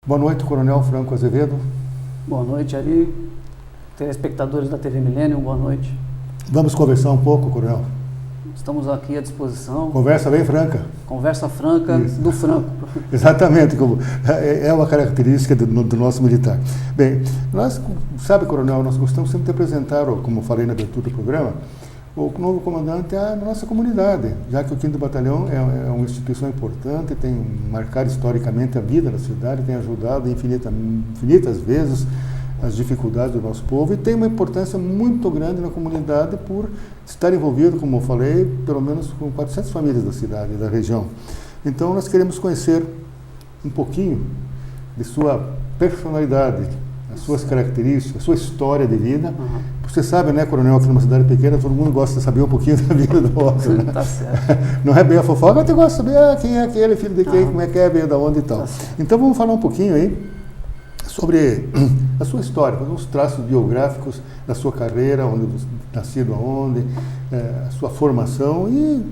Boa noite, Coronel Franco Azevedo. Boa noite, Ari. Telespectadores da TV Millennium, boa noite. Vamos conversar um pouco, Coronel? Estamos aqui à disposição. Conversa bem franca. Conversa franca. Isso. Do Franco. Exatamente, é uma característica do nosso militar. Bem, nós, sabe, Coronel, nós gostamos sempre de apresentar, como falei na abertura do programa, o novo comandante à nossa comunidade, já que o 5º Batalhão é uma instituição importante, tem marcado historicamente a vida da cidade, tem ajudado infinitas vezes as dificuldades do nosso povo e tem uma importância muito grande na comunidade por estar envolvido, como eu falei, pelo menos com 400 famílias da cidade e da região. Então nós queremos conhecer um pouquinho de sua personalidade, as suas características, a sua história de vida. Uhum. Você sabe, né, Coronel, que numa cidade pequena todo mundo gosta de saber um pouquinho da vida do outro, né? Tá certo. Não é bem a fofoca, mas você gosta de saber quem é aquele, filho de quem, como é que é, veio da onde e tal. Tá. Então vamos falar um pouquinho aí sobre a sua história, os traços biográficos da sua carreira, onde você nascido aonde, a sua formação e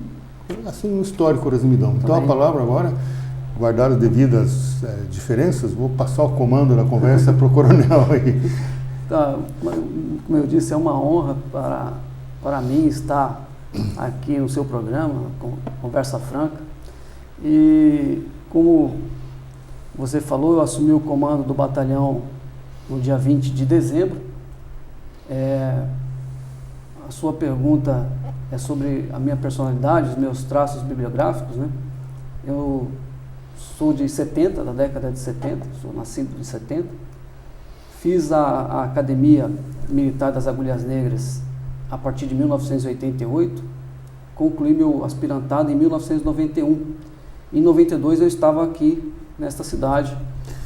assim um histórico resumidão. Então a palavra agora, guardadas devidas diferenças, vou passar o comando da conversa para o Coronel aí. Tá, como eu disse, é uma honra para mim estar aqui no seu programa, Conversa Franca. E como você falou, eu assumi o comando do batalhão no dia 20 de dezembro. A sua pergunta é sobre a minha personalidade, os meus traços bibliográficos, né? Eu sou de 70, da década de 70, sou nascido em 70. Fiz a Academia Militar das Agulhas Negras a partir de 1988, concluí meu aspirantado em 1991. Em 92 eu estava aqui nesta cidade,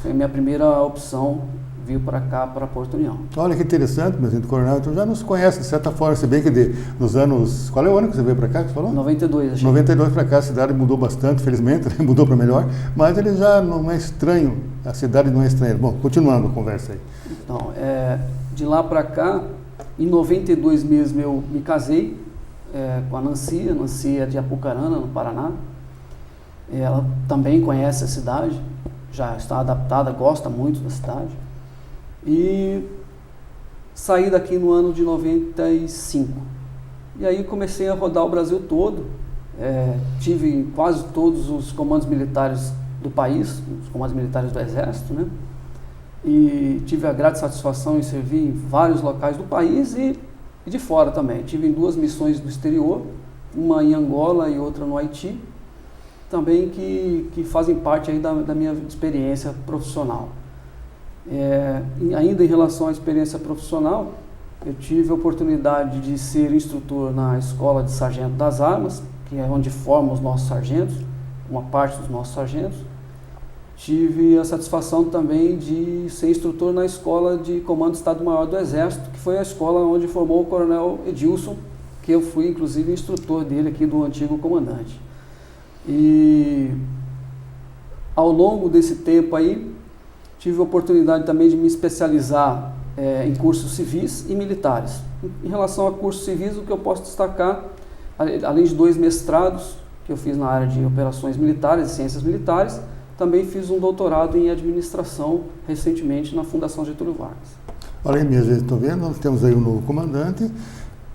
foi a minha primeira opção, vir para cá, para Porto União. Olha que interessante, meu gente, Coronel, então já nos conhece de certa forma, se bem que nos anos... Qual é o ano que você veio para cá, que você falou? 92. Achei. 92 para cá, a cidade mudou bastante, felizmente, mudou para melhor, mas ele já não é estranho, a cidade não é estranha. Bom, continuando a conversa aí. Então, de lá para cá, em 92 mesmo eu me casei com a Nancy é de Apucarana, no Paraná. Ela também conhece a cidade, já está adaptada, gosta muito da cidade. E saí daqui no ano de 95. E aí comecei a rodar o Brasil todo. Tive em quase todos os comandos militares do país, os comandos militares do Exército, né? E tive a grata satisfação em servir em vários locais do país e de fora também. Tive em 2 missões do exterior, uma em Angola e outra no Haiti, também que fazem parte aí da minha experiência profissional. Ainda em relação à experiência profissional, eu tive a oportunidade de ser instrutor na Escola de Sargento das Armas, que é onde formam os nossos sargentos, uma parte dos nossos sargentos. Tive a satisfação também de ser instrutor na Escola de Comando Estado-Maior do Exército, que foi a escola onde formou o Coronel Edilson, que eu fui inclusive instrutor dele aqui, do antigo comandante. E ao longo desse tempo aí, tive a oportunidade também de me especializar em cursos civis e militares. Em relação a cursos civis, o que eu posso destacar, além de 2 mestrados que eu fiz na área de operações militares e ciências militares, também fiz um doutorado em administração recentemente na Fundação Getúlio Vargas. Olha aí, minha gente, estou vendo, nós temos aí um novo comandante,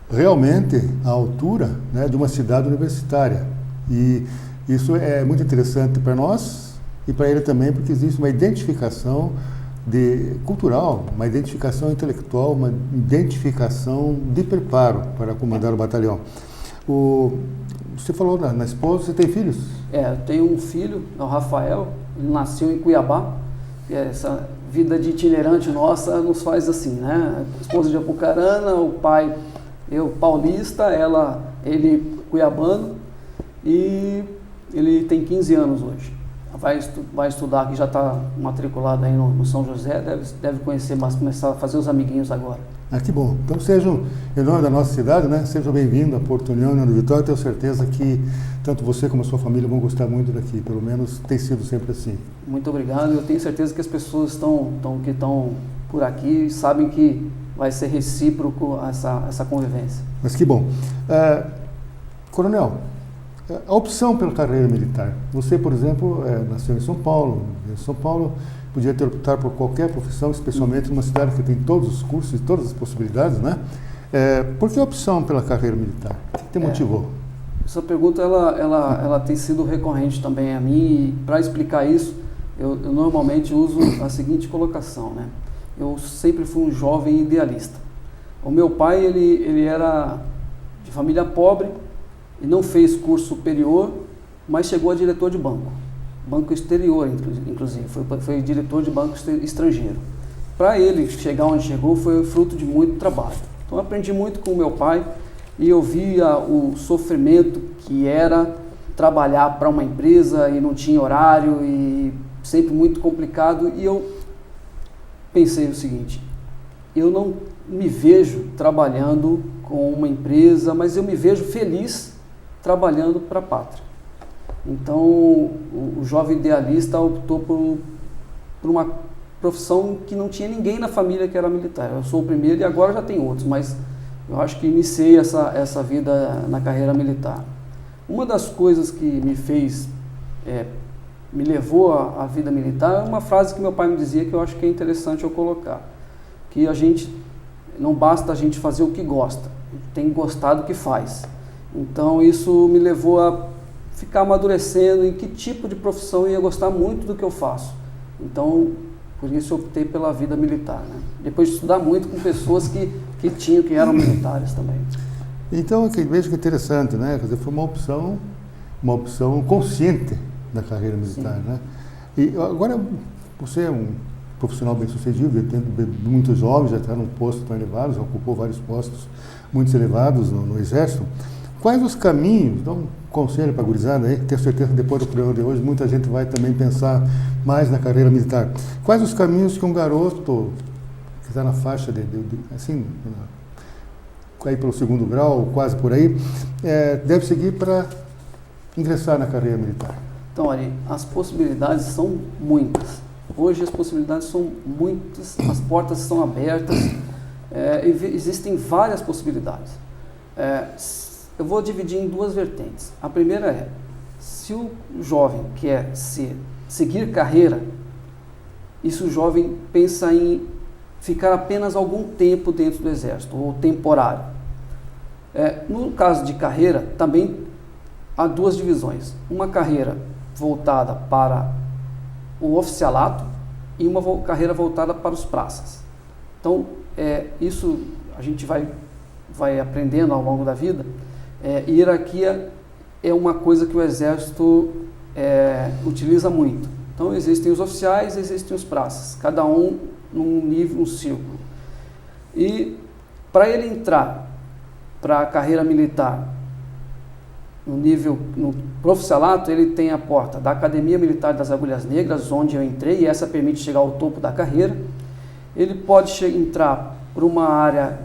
realmente à altura, né, de uma cidade universitária. E isso é muito interessante para nós e para ele também, porque existe uma identificação cultural, uma identificação intelectual, uma identificação de preparo para comandar o batalhão. Você falou na esposa, você tem filhos? Eu tenho um filho, é o Rafael, ele nasceu em Cuiabá. Essa vida de itinerante nossa nos faz assim, né? A esposa de Apucarana, o pai, eu paulista, ele cuiabano, e ele tem 15 anos hoje. Vai estudar aqui, já está matriculado aí no São José, deve conhecer, mas começar a fazer os amiguinhos agora. Que bom. Então sejam, em nome da nossa cidade, né? Seja bem-vindo a Porto União, União do Vitória. Tenho certeza que tanto você como a sua família vão gostar muito daqui, pelo menos tem sido sempre assim. Muito obrigado. Eu tenho certeza que as pessoas que estão por aqui sabem que vai ser recíproco essa convivência. Mas que bom. Coronel, a opção pela carreira militar. Você, por exemplo, nasceu em São Paulo. Em São Paulo podia ter optado por qualquer profissão, especialmente numa cidade que tem todos os cursos e todas as possibilidades, né? Por que a opção pela carreira militar? O que te motivou? Essa pergunta ela tem sido recorrente também a mim, e para explicar isso, eu normalmente uso a seguinte colocação, né? Eu sempre fui um jovem idealista. O meu pai, ele era de família pobre e não fez curso superior, mas chegou a diretor de banco exterior, inclusive, foi diretor de banco estrangeiro. Para ele chegar onde chegou foi fruto de muito trabalho. Então eu aprendi muito com o meu pai e eu via o sofrimento que era trabalhar para uma empresa e não tinha horário e sempre muito complicado, e eu pensei o seguinte: eu não me vejo trabalhando com uma empresa, mas eu me vejo feliz trabalhando para a pátria. Então o jovem idealista optou por uma profissão que não tinha ninguém na família que era militar. Eu sou o primeiro e agora já tem outros, mas eu acho que iniciei essa vida na carreira militar. Uma das coisas que me levou à vida militar é uma frase que meu pai me dizia, que eu acho que é interessante eu colocar, que não basta a gente fazer o que gosta, tem que gostar do que faz. Então isso me levou a ficar amadurecendo em que tipo de profissão eu ia gostar muito do que eu faço. Então, por isso eu optei pela vida militar, né? Depois de estudar muito com pessoas que eram militares também. Então, veja que interessante, né? Quer dizer, foi uma opção consciente da carreira militar, né? E agora, você é um profissional bem-sucedido, tendo muitos jovens, já está num posto tão elevado, já ocupou vários postos muito elevados no Exército. Quais os caminhos, dá um conselho para a gurizada aí, tenho certeza que depois do programa de hoje muita gente vai também pensar mais na carreira militar. Quais os caminhos que um garoto que está na faixa assim, aí pelo 2º grau, quase por aí, deve seguir para ingressar na carreira militar? Então, Ari, as possibilidades são muitas. Hoje as possibilidades são muitas, as portas estão abertas, existem várias possibilidades. Eu vou dividir em 2 vertentes. A primeira é, se o jovem quer seguir carreira, e se o jovem pensa em ficar apenas algum tempo dentro do Exército, ou temporário. No caso de carreira, também há 2 divisões. Uma carreira voltada para o oficialato e uma carreira voltada para os praças. Então, isso a gente vai aprendendo ao longo da vida. Hierarquia é uma coisa que o Exército utiliza muito. Então, existem os oficiais, existem os praças, cada um num nível, um círculo. E para ele entrar para a carreira militar no oficialato, ele tem a porta da Academia Militar das Agulhas Negras, onde eu entrei, e essa permite chegar ao topo da carreira. Ele pode entrar por uma área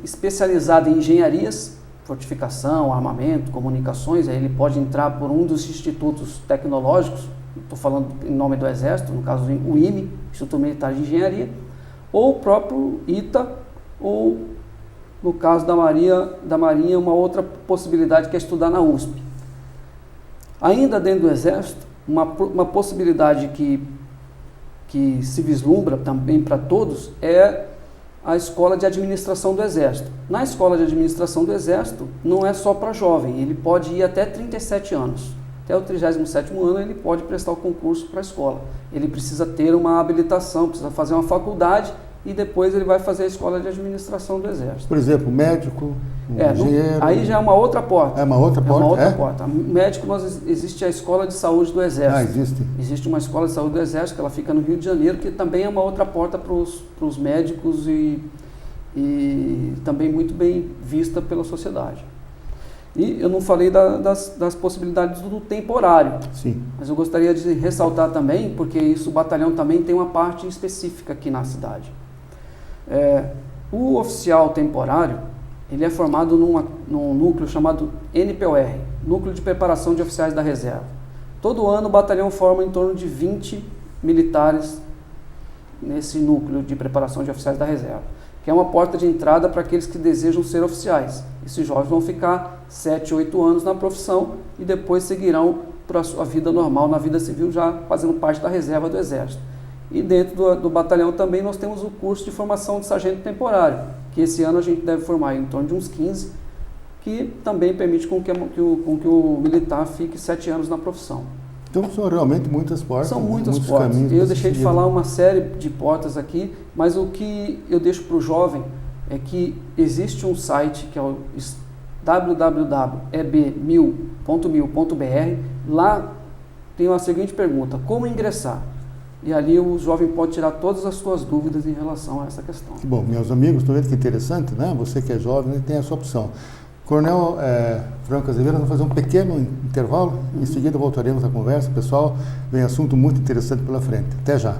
especializada em engenharias, fortificação, armamento, comunicações. Aí ele pode entrar por um dos institutos tecnológicos, estou falando em nome do Exército, no caso o IME, Instituto Militar de Engenharia, ou o próprio ITA, ou no caso da Marinha, uma outra possibilidade que é estudar na USP. Ainda dentro do Exército, uma possibilidade que se vislumbra também para todos é a Escola de Administração do Exército. Na Escola de Administração do Exército, não é só para jovem, ele pode ir até 37 anos. Até o 37º ano ele pode prestar o concurso para a escola. Ele precisa ter uma habilitação, precisa fazer uma faculdade e depois ele vai fazer a Escola de Administração do Exército. Por exemplo, médico, engenheiro... Aí já é uma outra porta. É uma outra porta? É uma outra porta. Médico, existe a Escola de Saúde do Exército. Ah, existe? Existe uma Escola de Saúde do Exército, que ela fica no Rio de Janeiro, que também é uma outra porta para os médicos e também muito bem vista pela sociedade. E eu não falei das possibilidades do temporário. Sim. Mas eu gostaria de ressaltar também, porque o batalhão também tem uma parte específica aqui na cidade. O oficial temporário, ele é formado num núcleo chamado NPOR, Núcleo de Preparação de Oficiais da Reserva. Todo ano o batalhão forma em torno de 20 militares nesse núcleo de preparação de oficiais da reserva, que é uma porta de entrada para aqueles que desejam ser oficiais. Esses jovens vão ficar 7, 8 anos na profissão e depois seguirão para a sua vida normal, na vida civil, já fazendo parte da reserva do Exército. E dentro do batalhão também nós temos o curso de formação de sargento temporário, que esse ano a gente deve formar em torno de uns 15, que também permite com que o militar fique 7 anos na profissão. Então são realmente muitas portas. São muitas portas. Caminhos. Eu deixei de falar uma série de portas aqui, mas o que eu deixo para o jovem é que existe um site que é o www.eb1000.mil.br. Lá tem a seguinte pergunta: como ingressar? E ali o jovem pode tirar todas as suas dúvidas em relação a essa questão. Bom, meus amigos, estão vendo que interessante, né? Você que é jovem tem essa opção. Coronel Franco Azevedo, vamos fazer um pequeno intervalo, em seguida voltaremos à conversa. Pessoal, vem assunto muito interessante pela frente. Até já.